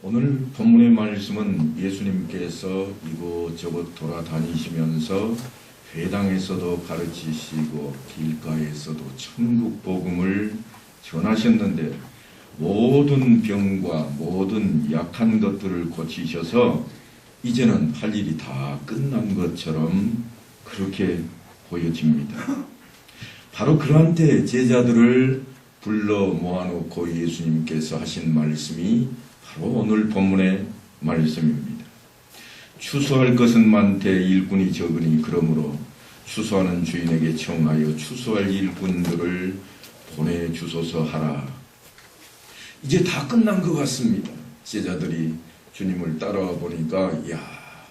오늘 본문의 말씀은 예수님께서 이곳저곳 돌아다니시면서 회당에서도 가르치시고 길가에서도 천국 복음을 전하셨는데 모든 병과 모든 약한 것들을 고치셔서 이제는 할 일이 다 끝난 것처럼 그렇게 보여집니다. 바로 그러한 때 제자들을 불러 모아놓고 예수님께서 하신 말씀이 바로 오늘 본문의 말씀입니다. 추수할 것은 많되 일꾼이 적으니 그러므로 추수하는 주인에게 청하여 추수할 일꾼들을 보내주소서 하라. 이제 다 끝난 것 같습니다. 제자들이 주님을 따라와 보니까 이야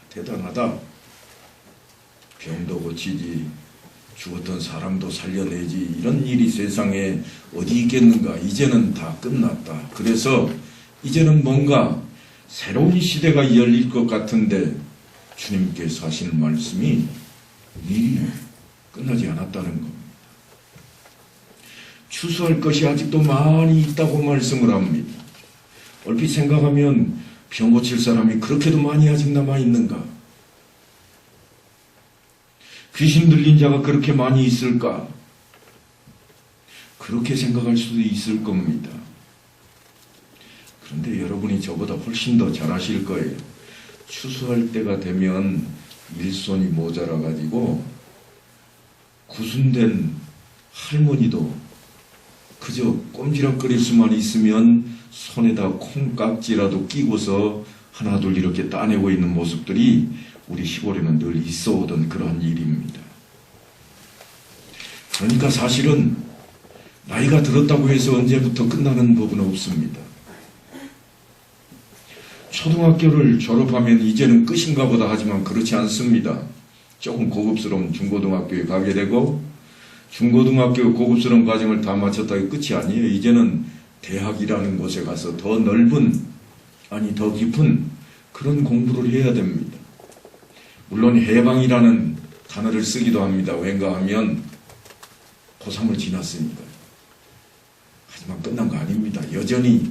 대단하다. 병도 고치지, 죽었던 사람도 살려내지, 이런 일이 세상에 어디 있겠는가. 이제는 다 끝났다. 그래서 이제는 뭔가 새로운 시대가 열릴 것 같은데 주님께서 하시는 말씀이 일이 끝나지 않았다는 겁니다. 추수할 것이 아직도 많이 있다고 말씀을 합니다. 얼핏 생각하면 병 고칠 사람이 그렇게도 많이 아직 남아있는가? 귀신 들린 자가 그렇게 많이 있을까? 그렇게 생각할 수도 있을 겁니다. 그런데 여러분이 저보다 훨씬 더 잘 아실 거예요. 추수할 때가 되면 일손이 모자라가지고 구순된 할머니도 그저 꼼지락거릴 수만 있으면 손에다 콩깍지라도 끼고서 하나둘 이렇게 따내고 있는 모습들이 우리 시골에는 늘 있어 오던 그러한 일입니다. 그러니까 사실은 나이가 들었다고 해서 언제부터 끝나는 법은 없습니다. 초등학교를 졸업하면 이제는 끝인가 보다 하지만 그렇지 않습니다. 조금 고급스러운 중고등학교에 가게 되고 중고등학교 고급스러운 과정을 다 마쳤다가 끝이 아니에요. 이제는 대학이라는 곳에 가서 더 넓은, 아니 더 깊은 그런 공부를 해야 됩니다. 물론 해방이라는 단어를 쓰기도 합니다. 왠가 하면 고3을 지났으니까요. 하지만 끝난 거 아닙니다. 여전히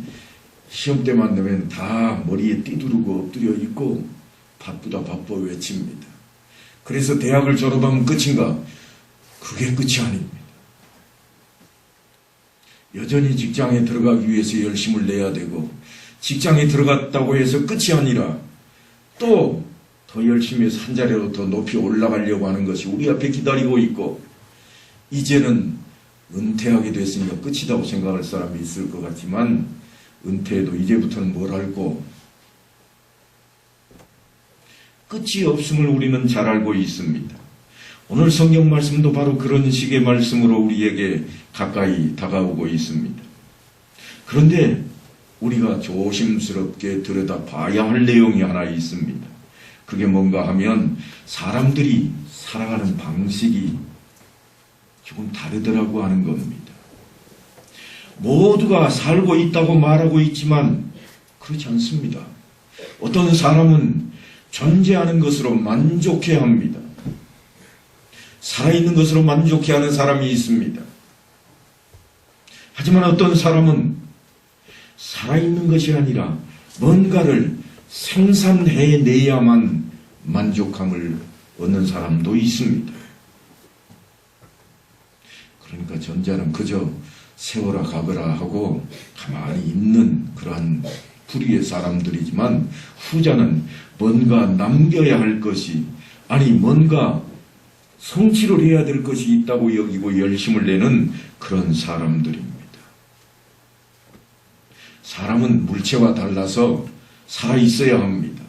시험 때만 되면 다 머리에 띠두르고 엎드려 있고 바쁘다 바빠 외칩니다. 그래서 대학을 졸업하면 끝인가? 그게 끝이 아닙니다. 여전히 직장에 들어가기 위해서 열심을 내야 되고 직장에 들어갔다고 해서 끝이 아니라 또 더 열심히 해서 한 자리로 더 높이 올라가려고 하는 것이 우리 앞에 기다리고 있고 이제는 은퇴하게 됐으니까 끝이라고 생각할 사람이 있을 것 같지만 은퇴해도 이제부터는 뭘 할고 끝이 없음을 우리는 잘 알고 있습니다. 오늘 성경 말씀도 바로 그런 식의 말씀으로 우리에게 가까이 다가오고 있습니다. 그런데 우리가 조심스럽게 들여다봐야 할 내용이 하나 있습니다. 그게 뭔가 하면 사람들이 살아가는 방식이 조금 다르더라고 하는 겁니다. 모두가 살고 있다고 말하고 있지만 그렇지 않습니다. 어떤 사람은 존재하는 것으로 만족해야 합니다. 살아있는 것으로 만족해하는 사람이 있습니다. 하지만 어떤 사람은 살아있는 것이 아니라 뭔가를 생산해내야만 만족함을 얻는 사람도 있습니다. 그러니까 전자는 그저 세워라 가거라 하고 가만히 있는 그러한 부류의 사람들이지만 후자는 뭔가 남겨야 할 것이, 아니 뭔가 성취를 해야 될 것이 있다고 여기고 열심을 내는 그런 사람들입니다. 사람은 물체와 달라서 살아있어야 합니다.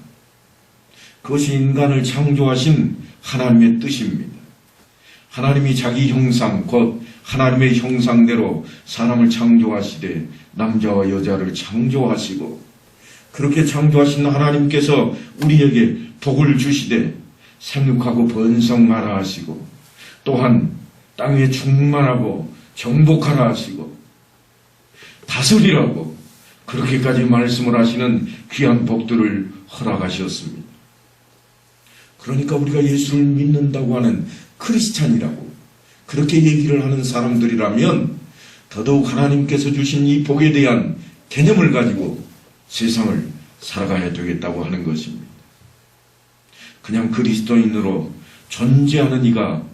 그것이 인간을 창조하신 하나님의 뜻입니다. 하나님이 자기 형상, 곧 하나님의 형상대로 사람을 창조하시되 남자와 여자를 창조하시고 그렇게 창조하신 하나님께서 우리에게 복을 주시되 생육하고 번성하라 하시고 또한 땅에 충만하고 정복하라 하시고 다스리라고 그렇게까지 말씀을 하시는 귀한 복들을 허락하셨습니다. 그러니까 우리가 예수를 믿는다고 하는 크리스찬이라고 그렇게 얘기를 하는 사람들이라면 더더욱 하나님께서 주신 이 복에 대한 개념을 가지고 세상을 살아가야 되겠다고 하는 것입니다. 그냥 그리스도인으로 존재하는 이가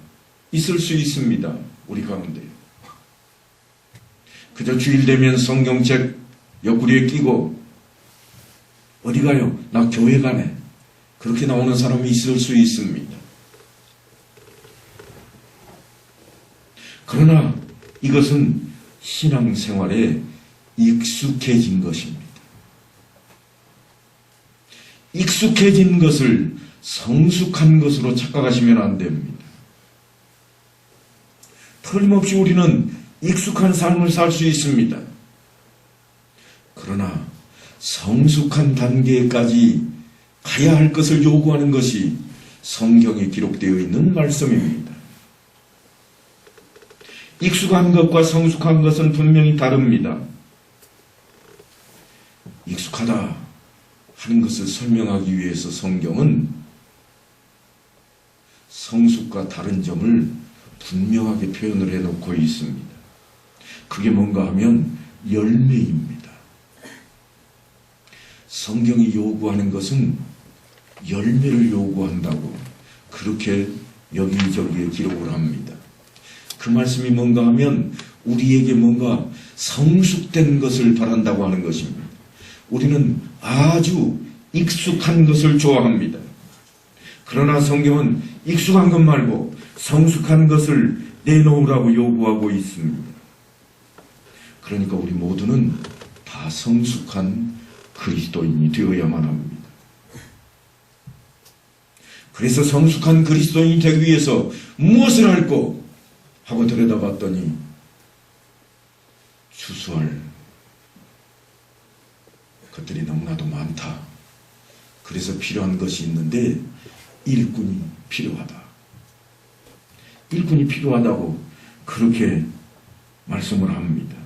있을 수 있습니다. 우리 가운데. 그저 주일 되면 성경책 옆구리에 끼고 어디 가요? 나 교회 가네. 그렇게 나오는 사람이 있을 수 있습니다. 그러나 이것은 신앙생활에 익숙해진 것입니다. 익숙해진 것을 성숙한 것으로 착각하시면 안 됩니다. 틀림없이 우리는 익숙한 삶을 살 수 있습니다. 그러나 성숙한 단계까지 가야 할 것을 요구하는 것이 성경에 기록되어 있는 말씀입니다. 익숙한 것과 성숙한 것은 분명히 다릅니다. 익숙하다 하는 것을 설명하기 위해서 성경은 성숙과 다른 점을 분명하게 표현을 해놓고 있습니다. 그게 뭔가 하면 열매입니다. 성경이 요구하는 것은 열매를 요구한다고 그렇게 여기저기에 기록을 합니다. 그 말씀이 뭔가 하면 우리에게 뭔가 성숙된 것을 바란다고 하는 것입니다. 우리는 아주 익숙한 것을 좋아합니다. 그러나 성경은 익숙한 것 말고 성숙한 것을 내놓으라고 요구하고 있습니다. 그러니까 우리 모두는 다 성숙한 그리스도인이 되어야만 합니다. 그래서 성숙한 그리스도인이 되기 위해서 무엇을 할고 하고 들여다봤더니 추수할 것들이 너무나도 많다. 그래서 필요한 것이 있는데 일꾼이 필요하다. 일꾼이 필요하다고 그렇게 말씀을 합니다.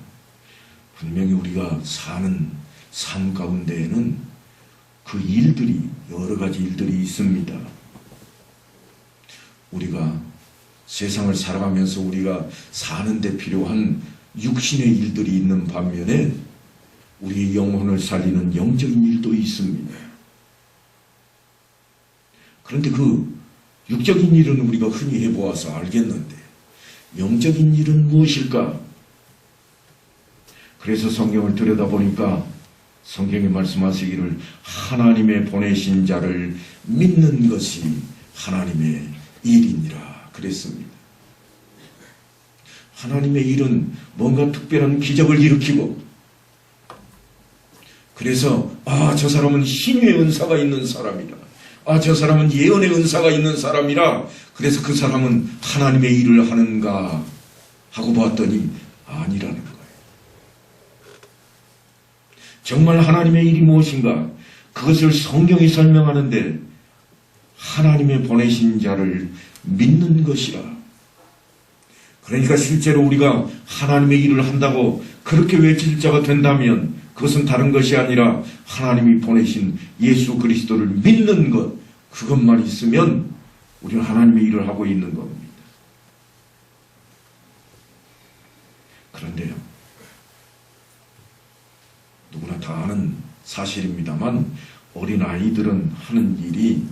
분명히 우리가 사는 삶 가운데에는 그 일들이 여러 가지 일들이 있습니다. 우리가 세상을 살아가면서 우리가 사는데 필요한 육신의 일들이 있는 반면에 우리의 영혼을 살리는 영적인 일도 있습니다. 그런데 그 육적인 일은 우리가 흔히 해보아서 알겠는데 영적인 일은 무엇일까? 그래서 성경을 들여다보니까 성경이 말씀하시기를 하나님의 보내신 자를 믿는 것이 하나님의 일이니라 그랬습니다. 하나님의 일은 뭔가 특별한 기적을 일으키고 그래서 저 사람은 신유의 은사가 있는 사람이라 저 사람은 예언의 은사가 있는 사람이라 그래서 그 사람은 하나님의 일을 하는가 하고 봤더니 아니라는 거예요. 정말 하나님의 일이 무엇인가? 그것을 성경이 설명하는데 하나님의 보내신 자를 믿는 것이라. 그러니까 실제로 우리가 하나님의 일을 한다고 그렇게 외칠 자가 된다면 그것은 다른 것이 아니라 하나님이 보내신 예수 그리스도를 믿는 것, 그것만 있으면 우리는 하나님의 일을 하고 있는 겁니다. 그런데요, 누구나 다 아는 사실입니다만 어린아이들은 하는 일이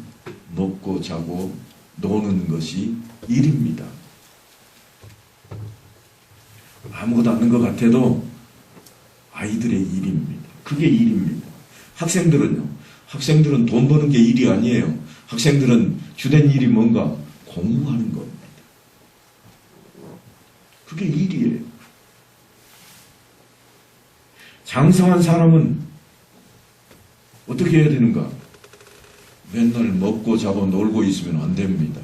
먹고 자고 노는 것이 일입니다. 아무것도 않는 것 같아도 아이들의 일입니다. 그게 일입니다. 학생들은요. 학생들은 돈 버는 게 일이 아니에요. 학생들은 주된 일이 뭔가? 공부하는 겁니다. 그게 일이에요. 장성한 사람은 어떻게 해야 되는가? 맨날 먹고 자고 놀고 있으면 안 됩니다.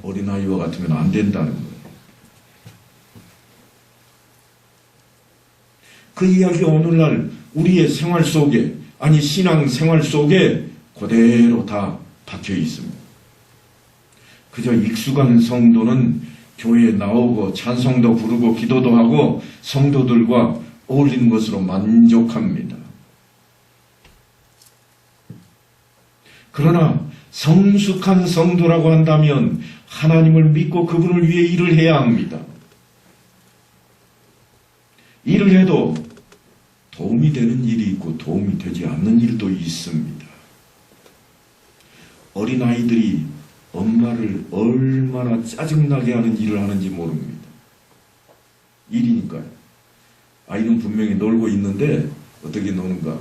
어린아이와 같으면 안 된다는 거예요. 그 이야기가 오늘날 우리의 생활 속에, 아니 신앙 생활 속에 그대로 다 박혀 있습니다. 그저 익숙한 성도는 교회에 나오고 찬송도 부르고 기도도 하고 성도들과 어울리는 것으로 만족합니다. 그러나 성숙한 성도라고 한다면 하나님을 믿고 그분을 위해 일을 해야 합니다. 일을 해도 도움이 되는 일이 있고 도움이 되지 않는 일도 있습니다. 어린아이들이 엄마를 얼마나 짜증나게 하는 일을 하는지 모릅니다. 일이니까요. 아이는 분명히 놀고 있는데 어떻게 노는가?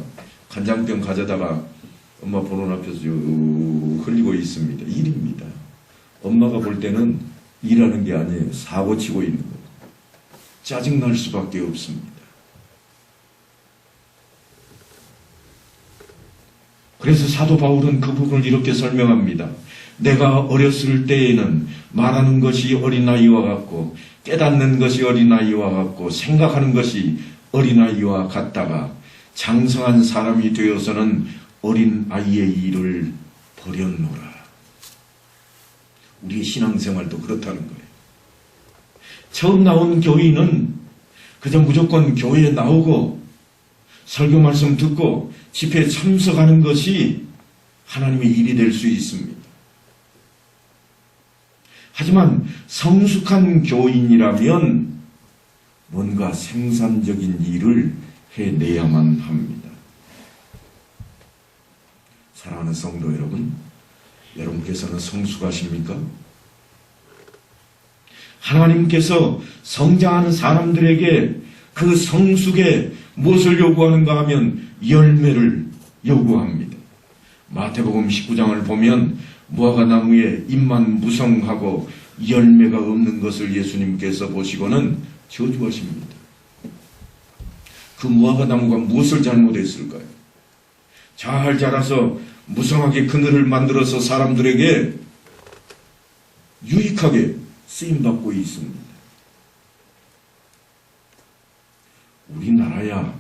간장병 가져다가 엄마 보는 앞에서 쭉 흘리고 있습니다. 일입니다. 엄마가 볼 때는 일하는 게 아니에요. 사고치고 있는 거예요. 짜증날 수밖에 없습니다. 그래서 사도 바울은 그 부분을 이렇게 설명합니다. 내가 어렸을 때에는 말하는 것이 어린아이와 같고 깨닫는 것이 어린아이와 같고 생각하는 것이 어린아이와 같다가 장성한 사람이 되어서는 어린아이의 일을 버렸노라. 우리의 신앙생활도 그렇다는 거예요. 처음 나온 교인은 그저 무조건 교회에 나오고 설교 말씀 듣고 집회에 참석하는 것이 하나님의 일이 될 수 있습니다. 하지만 성숙한 교인이라면 뭔가 생산적인 일을 해내야만 합니다. 사랑하는 성도 여러분, 여러분께서는 성숙하십니까? 하나님께서 성장하는 사람들에게 그 성숙에 무엇을 요구하는가 하면 열매를 요구합니다. 마태복음 19장을 보면 무화과나무에 잎만 무성하고 열매가 없는 것을 예수님께서 보시고는 저주하십니다. 그 무화과나무가 무엇을 잘못했을까요? 잘 자라서 무성하게 그늘을 만들어서 사람들에게 유익하게 쓰임받고 있습니다. 우리나라야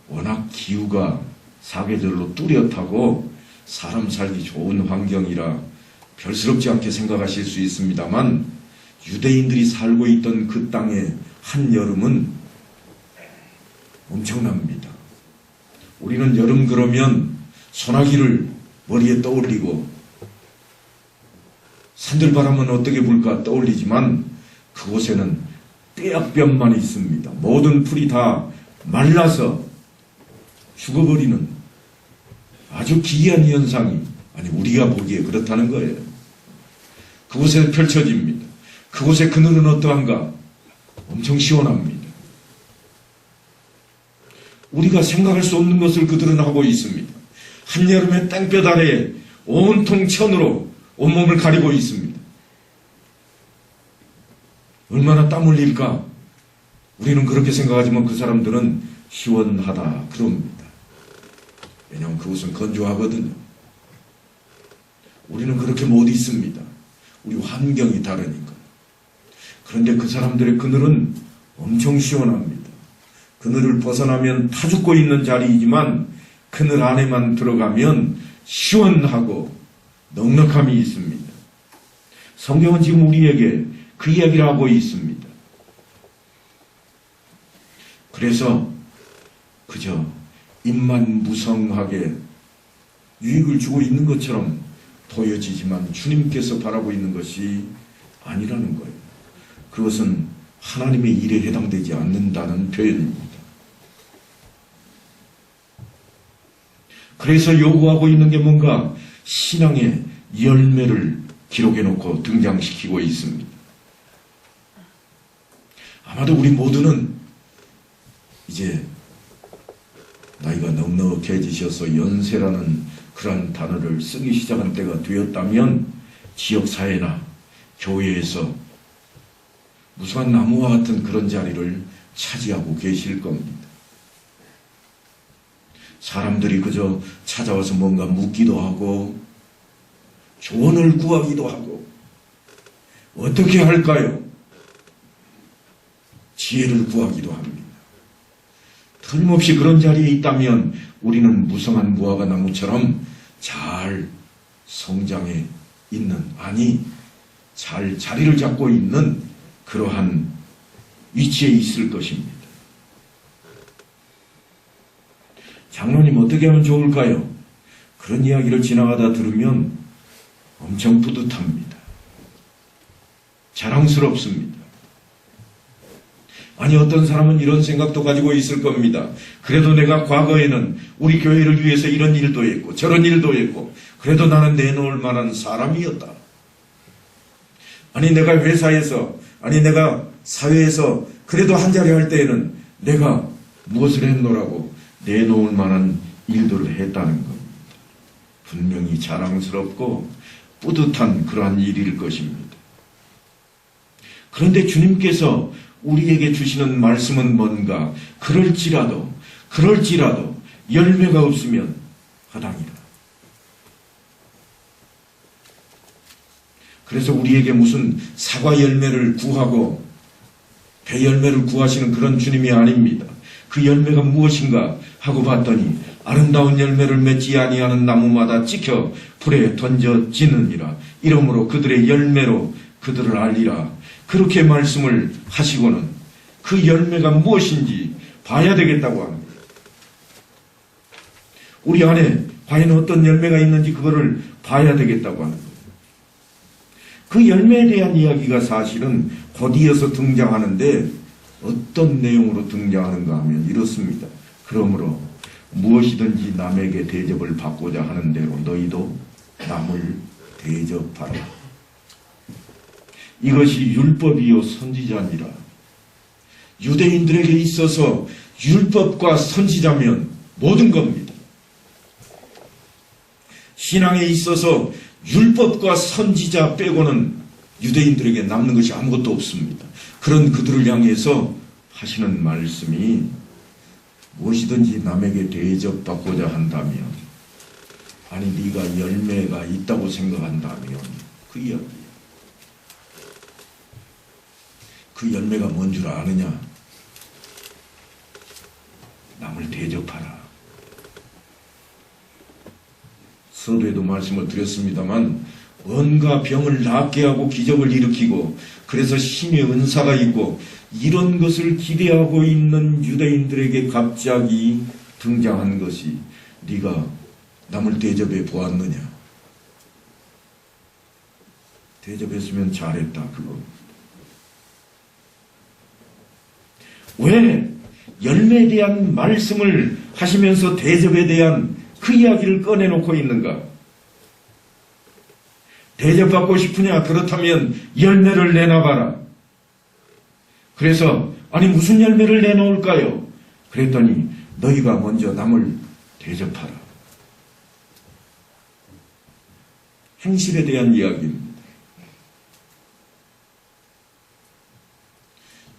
워낙 기후가 사계절로 뚜렷하고 사람 살기 좋은 환경이라 별스럽지 않게 생각하실 수 있습니다만 유대인들이 살고 있던 그 땅의 한여름은 엄청납니다. 우리는 여름 그러면 소나기를 머리에 떠올리고 산들바람은 어떻게 불까 떠올리지만 그곳에는 떼약볕만 있습니다. 모든 풀이 다 말라서 죽어버리는 아주 기이한 현상이 우리가 보기에 그렇다는 거예요. 그곳에 펼쳐집니다. 그곳의 그늘은 어떠한가? 엄청 시원합니다. 우리가 생각할 수 없는 것을 그들은 하고 있습니다. 한여름에 땡볕 아래에 온통 천으로 온몸을 가리고 있습니다. 얼마나 땀 흘릴까? 우리는 그렇게 생각하지만 그 사람들은 시원하다 그럽니다. 왜냐하면 그곳은 건조하거든요. 우리는 그렇게 못 있습니다. 우리 환경이 다르니까. 그런데 그 사람들의 그늘은 엄청 시원합니다. 그늘을 벗어나면 타 죽고 있는 자리이지만 그늘 안에만 들어가면 시원하고 넉넉함이 있습니다. 성경은 지금 우리에게 그 이야기를 하고 있습니다. 그래서 그저 입만 무성하게 유익을 주고 있는 것처럼 보여지지만 주님께서 바라고 있는 것이 아니라는 거예요. 그것은 하나님의 일에 해당되지 않는다는 표현입니다. 그래서 요구하고 있는 게 뭔가 신앙의 열매를 기록해놓고 등장시키고 있습니다. 아마도 우리 모두는 이제 나이가 넉넉해지셔서 연세라는 그런 단어를 쓰기 시작한 때가 되었다면 지역사회나 교회에서 무수한 나무와 같은 그런 자리를 차지하고 계실 겁니다. 사람들이 그저 찾아와서 뭔가 묻기도 하고 조언을 구하기도 하고 어떻게 할까요? 지혜를 구하기도 합니다. 틀림없이 그런 자리에 있다면 우리는 무성한 무화과 나무처럼 잘 성장해 있는, 잘 자리를 잡고 있는 그러한 위치에 있을 것입니다. 장로님 어떻게 하면 좋을까요? 그런 이야기를 지나가다 들으면 엄청 뿌듯합니다. 자랑스럽습니다. 아니 어떤 사람은 이런 생각도 가지고 있을 겁니다. 그래도 내가 과거에는 우리 교회를 위해서 이런 일도 했고 저런 일도 했고 그래도 나는 내놓을 만한 사람이었다. 아니 내가 회사에서 아니 내가 사회에서 그래도 한자리 할 때에는 내가 무엇을 했노라고 내놓을 만한 일들을 했다는 겁니다. 분명히 자랑스럽고 뿌듯한 그러한 일일 것입니다. 그런데 주님께서 우리에게 주시는 말씀은 뭔가? 그럴지라도 열매가 없으면 허당이다. 그래서 우리에게 무슨 사과 열매를 구하고 배 열매를 구하시는 그런 주님이 아닙니다. 그 열매가 무엇인가 하고 봤더니 아름다운 열매를 맺지 아니하는 나무마다 찍혀 불에 던져지느니라. 이러므로 그들의 열매로 그들을 알리라. 그렇게 말씀을 하시고는 그 열매가 무엇인지 봐야 되겠다고 합니다. 우리 안에 과연 어떤 열매가 있는지 그거를 봐야 되겠다고 하는 거예요. 그 열매에 대한 이야기가 사실은 곧 이어서 등장하는데 어떤 내용으로 등장하는가 하면 이렇습니다. 그러므로 무엇이든지 남에게 대접을 받고자 하는 대로 너희도 남을 대접하라. 이것이 율법이요 선지자니라. 유대인들에게 있어서 율법과 선지자면 모든 겁니다. 신앙에 있어서 율법과 선지자 빼고는 유대인들에게 남는 것이 아무것도 없습니다. 그런 그들을 향해서 하시는 말씀이 무엇이든지 남에게 대접받고자 한다면 아니 네가 열매가 있다고 생각한다면 그 이야기예요. 그 열매가 뭔 줄 아느냐? 남을 대접하라. 서두에도 말씀을 드렸습니다만 뭔가 병을 낫게 하고 기적을 일으키고 그래서 신의 은사가 있고 이런 것을 기대하고 있는 유대인들에게 갑자기 등장한 것이 네가 남을 대접해 보았느냐? 대접했으면 잘했다 그거. 왜 열매에 대한 말씀을 하시면서 대접에 대한 그 이야기를 꺼내놓고 있는가? 대접받고 싶으냐? 그렇다면 열매를 내놔봐라. 그래서 아니 무슨 열매를 내놓을까요? 그랬더니 너희가 먼저 남을 대접하라. 행실에 대한 이야기입니다.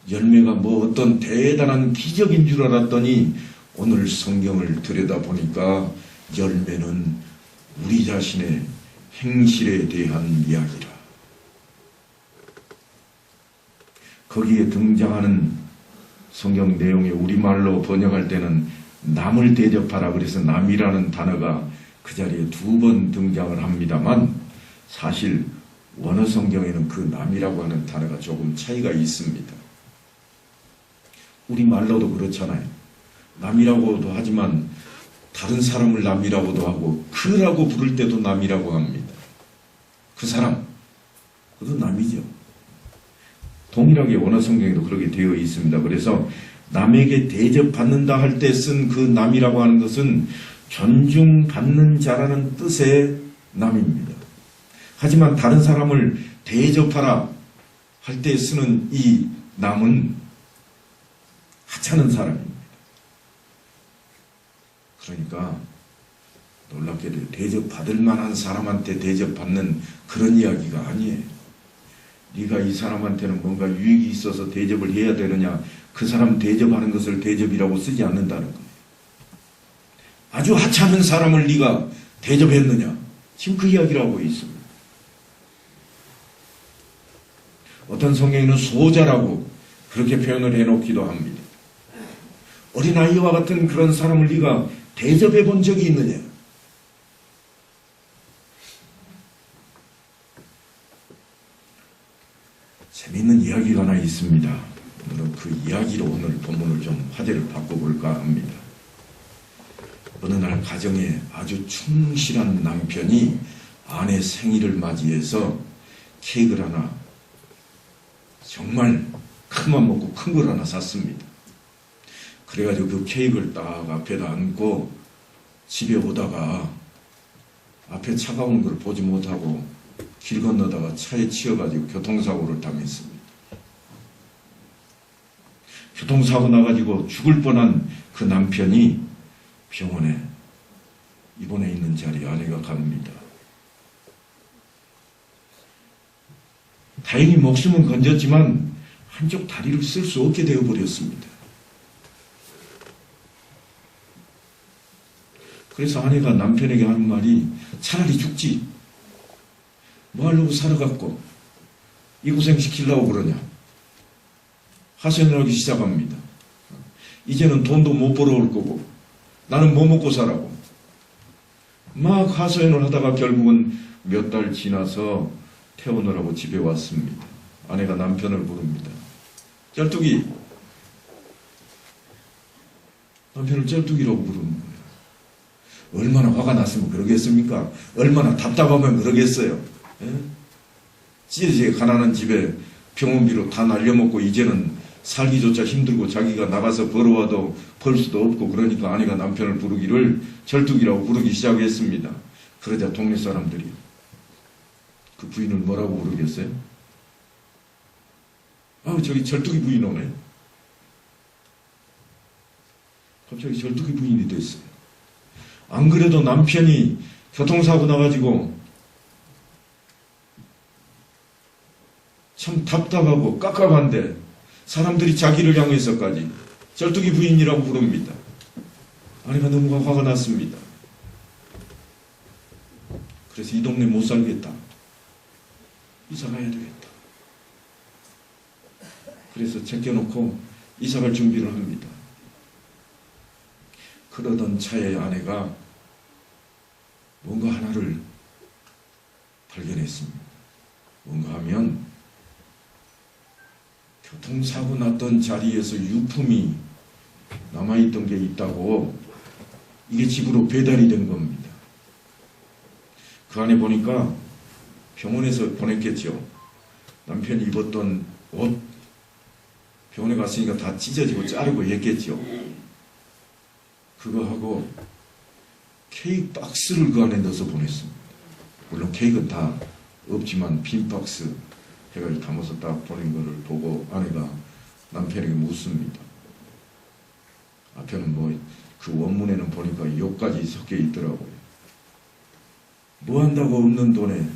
열매가 뭐 어떤 대단한 기적인 줄 알았더니 오늘 성경을 들여다보니까 열매는 우리 자신의 행실에 대한 이야기라. 거기에 등장하는 성경 내용에 우리말로 번역할 때는 남을 대접하라 그래서 남이라는 단어가 그 자리에 2번 등장을 합니다만 사실 원어 성경에는 그 남이라고 하는 단어가 조금 차이가 있습니다. 우리말로도 그렇잖아요. 남이라고도 하지만 다른 사람을 남이라고도 하고 그라고 부를 때도 남이라고 합니다. 그 사람, 그것도 남이죠. 동일하게 원어 성경에도 그렇게 되어 있습니다. 그래서 남에게 대접받는다 할 때 쓴 그 남이라고 하는 것은 존중받는 자라는 뜻의 남입니다. 하지만 다른 사람을 대접하라 할 때 쓰는 이 남은 하찮은 사람입니다. 그러니까 놀랍게도 대접받을 만한 사람한테 대접받는 그런 이야기가 아니에요. 네가 이 사람한테는 뭔가 유익이 있어서 대접을 해야 되느냐, 그 사람 대접하는 것을 대접이라고 쓰지 않는다는 거예요. 아주 하찮은 사람을 네가 대접했느냐, 지금 그 이야기를 하고 있습니다. 어떤 성경에는 소자라고 그렇게 표현을 해놓기도 합니다. 어린아이와 같은 그런 사람을 네가 대접해 본 적이 있느냐? 재미있는 이야기가 하나 있습니다. 오늘은 그 이야기로 오늘 본문을 좀 화제를 바꿔볼까 합니다. 어느 날 가정에 아주 충실한 남편이 아내 생일을 맞이해서 케이크를 하나 정말 큰맘 먹고 큰 걸 하나 샀습니다. 그래가지고 그 케이크를 딱 앞에다 앉고 집에 오다가 앞에 차가운 걸 보지 못하고 길 건너다가 차에 치여가지고 교통사고를 당했습니다. 교통사고 나가지고 죽을 뻔한 그 남편이 병원에 입원해 있는 자리에 아내가 갑니다. 다행히 목숨은 건졌지만 한쪽 다리를 쓸 수 없게 되어버렸습니다. 그래서 아내가 남편에게 하는 말이 차라리 죽지. 뭐 하려고 살아갖고 이 고생 시키려고 그러냐. 하소연을 하기 시작합니다. 이제는 돈도 못 벌어올 거고 나는 뭐 먹고 살라고. 막 하소연을 하다가 결국은 몇 달 지나서 퇴원을 하고 집에 왔습니다. 아내가 남편을 부릅니다. 쩔뚝이. 남편을 쩔뚝이라고 부르는 거예요. 얼마나 화가 났으면 그러겠습니까? 얼마나 답답하면 그러겠어요? 예? 찌질하게 가난한 집에 병원비로 다 날려먹고 이제는 살기조차 힘들고 자기가 나가서 벌어와도 벌 수도 없고 그러니까 아내가 남편을 부르기를 절뚝이라고 부르기 시작했습니다. 그러자 동네 사람들이 그 부인을 뭐라고 부르겠어요? 저기 절뚝이 부인 오네. 갑자기 절뚝이 부인이 됐어요. 안 그래도 남편이 교통사고 나가지고 참 답답하고 깝깝한데 사람들이 자기를 향해서까지 절뚝이 부인이라고 부릅니다. 아내가 너무 화가 났습니다. 그래서 이 동네 못 살겠다. 이사 가야 되겠다. 그래서 제껴놓고 이사갈 준비를 합니다. 그러던 차에 아내가 뭔가 하나를 발견했습니다. 뭔가 하면 교통사고 났던 자리에서 유품이 남아있던 게 있다고 이게 집으로 배달이 된 겁니다. 그 안에 보니까 병원에서 보냈겠죠. 남편이 입었던 옷 병원에 갔으니까 다 찢어지고 자르고 했겠죠. 그거 하고 케이크 박스를 그 안에 넣어서 보냈습니다. 물론 케이크는 다 없지만 빈 박스 해가지고 담아서 딱 보낸 거를 보고 아내가 남편에게 묻습니다. 앞에는 뭐 그 원문에는 보니까 욕까지 섞여 있더라고요. 뭐 한다고 없는 돈에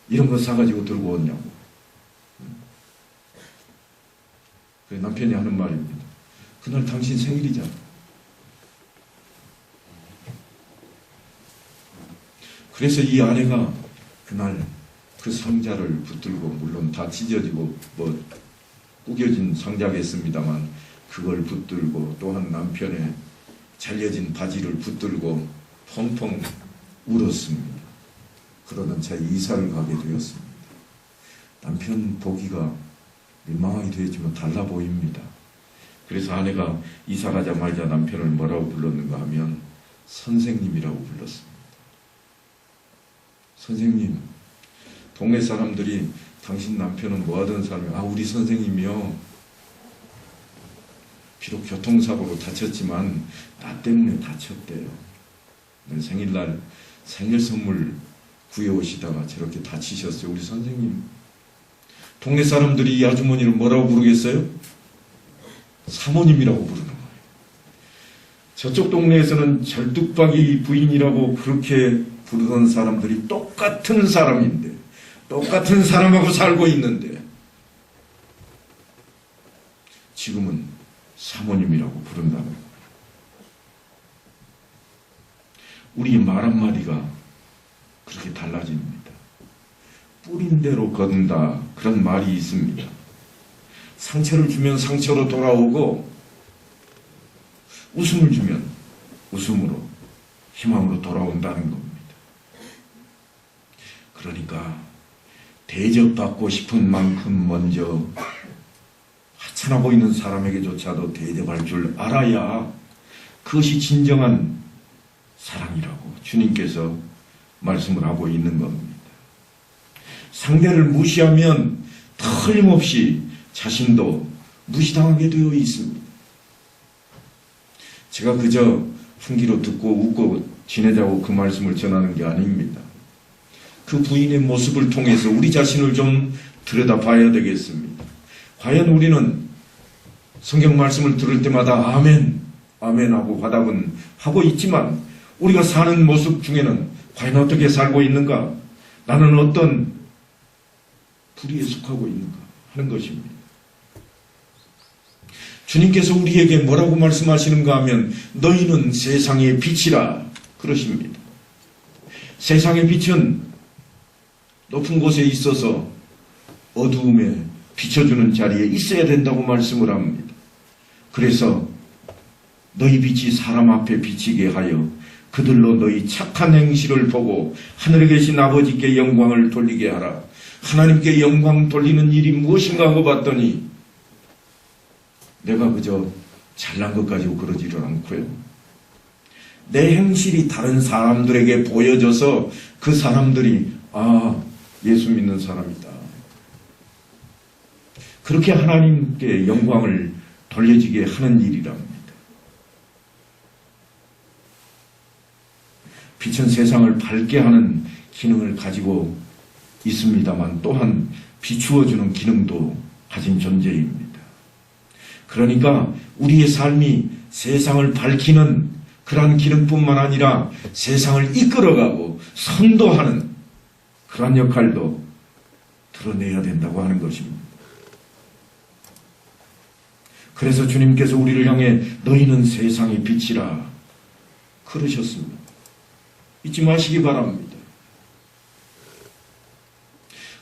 이런 거 사가지고 들고 왔냐고. 그래서 남편이 하는 말입니다. 그날 당신 생일이잖아. 그래서 이 아내가 그날 그 상자를 붙들고 물론 다 찢어지고 뭐 구겨진 상자겠습니다만 그걸 붙들고 또한 남편의 잘려진 바지를 붙들고 펑펑 울었습니다. 그러던 차에 이사를 가게 되었습니다. 남편 보기가 민망하게 되었지만 달라 보입니다. 그래서 아내가 이사 가자마자 남편을 뭐라고 불렀는가 하면 선생님이라고 불렀습니다. 선생님, 동네 사람들이 당신 남편은 뭐 하던 사람이야? 우리 선생님이요. 비록 교통사고로 다쳤지만 나 때문에 다쳤대요. 생일날 생일 선물 구해오시다가 저렇게 다치셨어요. 우리 선생님. 동네 사람들이 이 아주머니를 뭐라고 부르겠어요? 사모님이라고 부르는 거예요. 저쪽 동네에서는 절뚝박이 부인이라고 그렇게 부르던 사람들이 똑같은 사람인데 똑같은 사람하고 살고 있는데 지금은 사모님이라고 부른다는 거예요. 우리 말 한마디가 그렇게 달라집니다. 뿌린 대로 거둔다 그런 말이 있습니다. 상처를 주면 상처로 돌아오고 웃음을 주면 웃음으로 희망으로 돌아온다는 겁니다. 그러니까 대접받고 싶은 만큼 먼저 하찮아 보이는 사람에게조차도 대접할 줄 알아야 그것이 진정한 사랑이라고 주님께서 말씀을 하고 있는 겁니다. 상대를 무시하면 틀림없이 자신도 무시당하게 되어 있습니다. 제가 그저 한 귀로 듣고 웃고 지내자고 그 말씀을 전하는 게 아닙니다. 그 부인의 모습을 통해서 우리 자신을 좀 들여다봐야 되겠습니다. 과연 우리는 성경 말씀을 들을 때마다 아멘, 아멘 하고 화답은 하고 있지만 우리가 사는 모습 중에는 과연 어떻게 살고 있는가? 나는 어떤 불의에 속하고 있는가 하는 것입니다. 주님께서 우리에게 뭐라고 말씀하시는가 하면 너희는 세상의 빛이라 그러십니다. 세상의 빛은 높은 곳에 있어서 어두움에 비춰주는 자리에 있어야 된다고 말씀을 합니다. 그래서 너희 빛이 사람 앞에 비치게 하여 그들로 너희 착한 행실을 보고 하늘에 계신 아버지께 영광을 돌리게 하라. 하나님께 영광 돌리는 일이 무엇인가 하고 봤더니 내가 그저 잘난 것 가지고 그러지를 않고요. 내 행실이 다른 사람들에게 보여져서 그 사람들이 예수 믿는 사람이다. 그렇게 하나님께 영광을 돌려지게 하는 일이랍니다. 빛은 세상을 밝게 하는 기능을 가지고 있습니다만 또한 비추어주는 기능도 가진 존재입니다. 그러니까 우리의 삶이 세상을 밝히는 그러한 기능뿐만 아니라 세상을 이끌어가고 선도하는 그러한 역할도 드러내야 된다고 하는 것입니다. 그래서 주님께서 우리를 향해 너희는 세상의 빛이라 그러셨습니다. 잊지 마시기 바랍니다.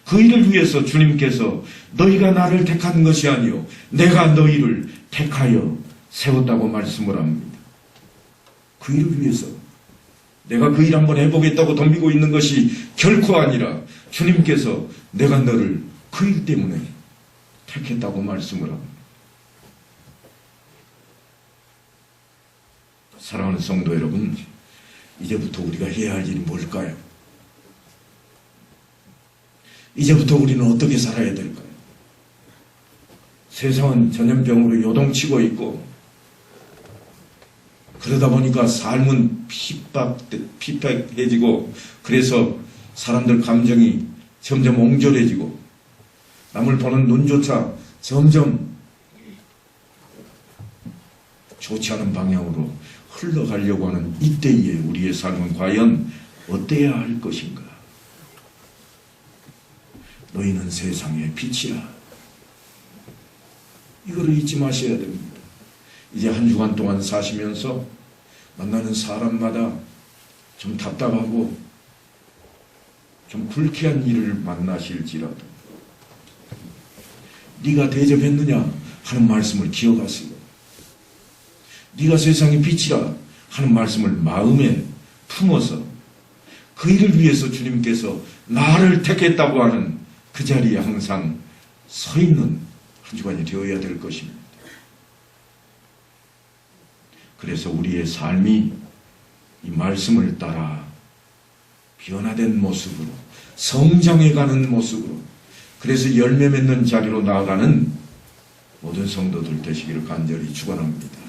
그 일을 위해서 주님께서 너희가 나를 택한 것이 아니요 내가 너희를 택하여 세웠다고 말씀을 합니다. 그 일을 위해서 내가 그 일 한번 해보겠다고 덤비고 있는 것이 결코 아니라 주님께서 내가 너를 그 일 때문에 택했다고 말씀을 합니다. 사랑하는 성도 여러분, 이제부터 우리가 해야 할 일이 뭘까요? 이제부터 우리는 어떻게 살아야 될까요? 세상은 전염병으로 요동치고 있고 그러다 보니까 삶은 핍박해지고 그래서 사람들 감정이 점점 옹졸해지고 남을 보는 눈조차 점점 좋지 않은 방향으로 흘러가려고 하는 이때에 우리의 삶은 과연 어때야 할 것인가? 너희는 세상의 빛이라. 이거를 잊지 마셔야 됩니다. 이제 한 주간 동안 사시면서 만나는 사람마다 좀 답답하고 좀 불쾌한 일을 만나실지라도 네가 대접했느냐 하는 말씀을 기억하시고 네가 세상의 빛이라 하는 말씀을 마음에 품어서 그 일을 위해서 주님께서 나를 택했다고 하는 그 자리에 항상 서 있는 한 주간이 되어야 될 것입니다. 그래서 우리의 삶이 이 말씀을 따라 변화된 모습으로 성장해가는 모습으로 그래서 열매 맺는 자리로 나아가는 모든 성도들 되시기를 간절히 축원합니다.